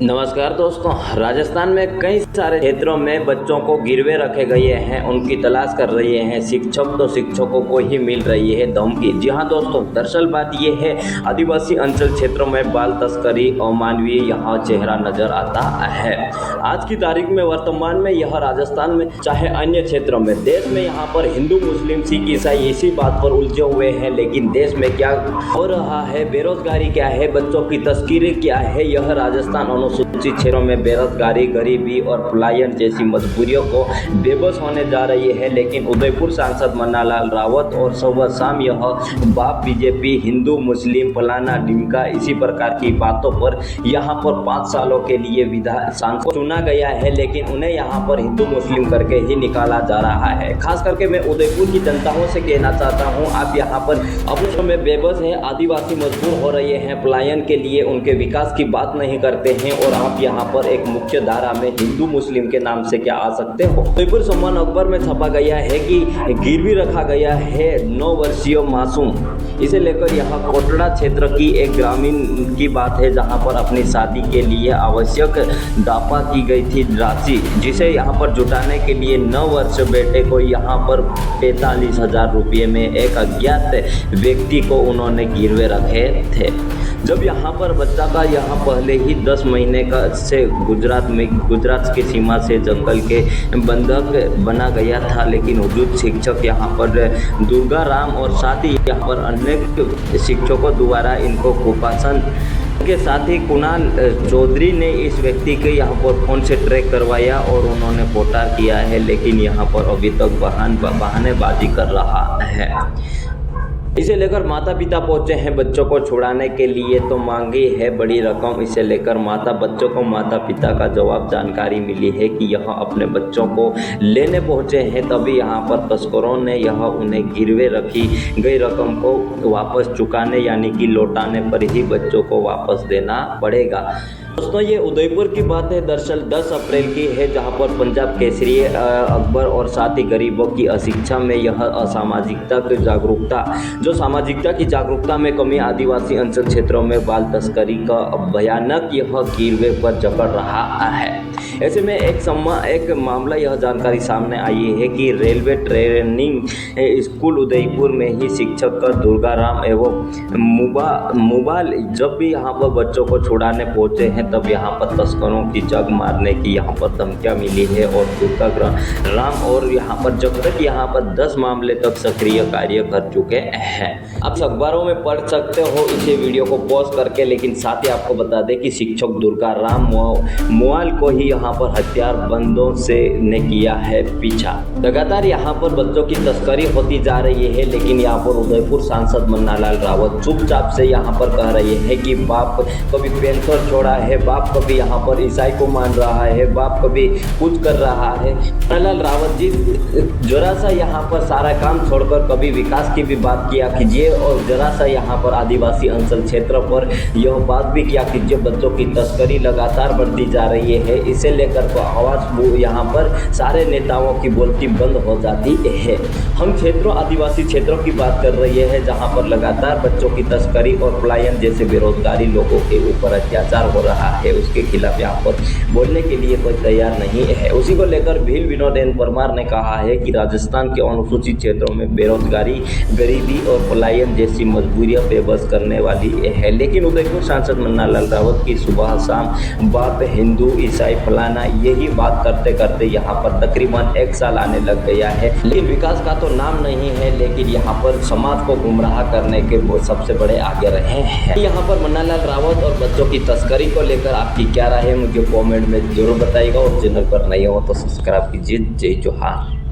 नमस्कार दोस्तों। राजस्थान में कई सारे क्षेत्रों में बच्चों को गिरवे रखे गए हैं, उनकी तलाश कर रहे हैं शिक्षक, तो शिक्षकों को ही मिल रही है धमकी। जी हाँ दोस्तों, दरअसल बात यह है, आदिवासी अंचल क्षेत्रों में बाल तस्करी अमानवीय यहाँ चेहरा नजर आता है। आज की तारीख में वर्तमान में यह राजस्थान में चाहे अन्य क्षेत्रों में देश में यहाँ पर हिंदू मुस्लिम सिख ईसाई इसी बात पर उलझे हुए हैं, लेकिन देश में क्या हो रहा है, बेरोजगारी क्या है, बच्चों की तस्करी क्या है, यह राजस्थान अनुसूचित क्षेत्रों में बेरोजगारी, गरीबी और पलायन जैसी मजबूरियों को बेबस होने जा रही है। लेकिन उदयपुर सांसद मन्नालाल रावत और सुबह शाम यह बाप बीजेपी हिंदू मुस्लिम फलाना ढिमका इसी प्रकार की बातों पर यहाँ पर 5 सालों के लिए विधान सांसद चुना गया है, लेकिन उन्हें यहाँ पर हिंदू मुस्लिम करके ही निकाला जा रहा है। खास करके मैं उदयपुर की जनताओं से कहना चाहता हूँ, आप यहाँ पर अपने समय बेबस है, आदिवासी मजबूर हो रहे हैं पलायन के लिए, उनके विकास की बात नहीं करते हैं और आप यहाँ पर एक मुख्य धारा में हिंदू मुस्लिम के नाम से क्या आ सकते हो। उदयपुर सम्मान अखबार में छपा गया है कि गिरवी रखा गया है 9 वर्षीय मासूम। इसे लेकर यहाँ कोटड़ा क्षेत्र की एक ग्रामीण की बात है, जहाँ पर अपनी शादी के लिए आवश्यक दापा की गई थी राशि, जिसे यहाँ पर जुटाने के लिए 9 वर्ष बेटे को यहाँ पर 45,000 रुपये में एक अज्ञात व्यक्ति को उन्होंने गिरवे रखे थे। जब यहाँ पर बच्चा का यहाँ पहले ही 10 महीने का से गुजरात की सीमा से जंगल के बंधक बना गया था, लेकिन मौजूद शिक्षक यहाँ पर दुर्गा राम और साथ ही यहाँ पर अनेक शिक्षकों द्वारा इनको कुपोषण के साथ ही कुणाल चौधरी ने इस व्यक्ति के यहाँ पर फ़ोन से ट्रैक करवाया और उन्होंने फोटार किया है, लेकिन यहाँ पर अभी तक बहानेबाजी कर रहा है। इसे लेकर माता पिता पहुंचे हैं बच्चों को छुड़ाने के लिए, तो मांगी है बड़ी रकम। इसे लेकर बच्चों को माता पिता का जवाब जानकारी मिली है कि यह अपने बच्चों को लेने पहुंचे हैं, तभी यहां पर तस्करों ने उन्हें गिरवे रखी गई रकम को वापस चुकाने यानी कि लौटाने पर ही बच्चों को वापस देना पड़ेगा। दोस्तों, ये उदयपुर की बात है, दरअसल 10 अप्रैल की है, जहां पर पंजाब केसरी अखबार और साथ ही गरीबों की अशिक्षा में यह सामाजिकता की जागरूकता में कमी, आदिवासी अंचल क्षेत्रों में बाल तस्करी का भयानक यह गिरवे पर जकड़ रहा है। ऐसे में एक मामला यह जानकारी सामने आई है कि रेलवे ट्रेनिंग स्कूल उदयपुर में ही शिक्षक का दुर्गाराम एवं मुबाल जब भी यहाँ पर बच्चों को छुड़ाने पहुँचे हैं, तब यहाँ पर तस्करों की जग मारने की यहाँ पर धमकियाँ मिली है और दुर्गा राम और यहाँ पर जब तक यहाँ पर 10 मामले तक सक्रिय कार्य कर चुके हैं। आप अखबारों में पढ़ सकते हो इसे वीडियो को पॉज करके, लेकिन साथ ही आपको बता दें कि शिक्षक दुर्गा राम मुआल को ही यहाँ पर हथियार बंदों से ने किया है पीछा। लगातार यहाँ पर बच्चों की तस्करी होती जा रही है, लेकिन यहाँ पर उदयपुर सांसद मन्नालाल रावत चुपचाप से यहाँ पर कह रहे हैं कि बाप कभी पेंथर छोड़ा है, बाप कभी यहाँ पर ईसाई को मान रहा है, बाप कभी कुछ कर रहा है। मन्नालाल रावत जी जरा सा यहाँ पर सारा काम छोड़कर कभी विकास की भी बात किया कीजिए और जरा सा यहाँ पर आदिवासी अंचल क्षेत्र पर यह बात भी किया कीजिए। बच्चों की तस्करी लगातार बढ़ती जा रही है, इसे लेकर तो आवाज़ यहाँ पर सारे नेताओं की बोलती बंद हो जाती है। हम आदिवासी क्षेत्रों की बात कर रहे हैं, जहाँ पर लगातार बच्चों की तस्करी और पलायन जैसे बेरोजगारी लोगों के ऊपर अत्याचार हो रहा है, उसके खिलाफ यहाँ पर बोलने के लिए कोई तैयार नहीं है। उसी को लेकर भील विनोद एन परमार ने कहा है कि राजस्थान के अनुसूचित क्षेत्रों में बेरोजगारी, गरीबी और पलायन जैसी मजबूरियां बेबस करने वाली है, लेकिन उदयपुर सांसद मन्नालाल रावत की सुबह शाम बाप हिंदू ईसाई फलाना यही बात करते करते यहाँ पर तकरीबन 1 साल आने लग गया है, लेकिन विकास का तो नाम नहीं है। लेकिन यहाँ पर समाज को गुमराह करने के वो सबसे बड़े आगे रहे हैं। यहाँ पर मन्नालाल रावत और बच्चों की तस्करी को लेकर आपकी क्या राय है, मुझे कमेंट में जरूर बताइएगा और चैनल पर नए हो तो सब्सक्राइब कीजिए। जय जोहार।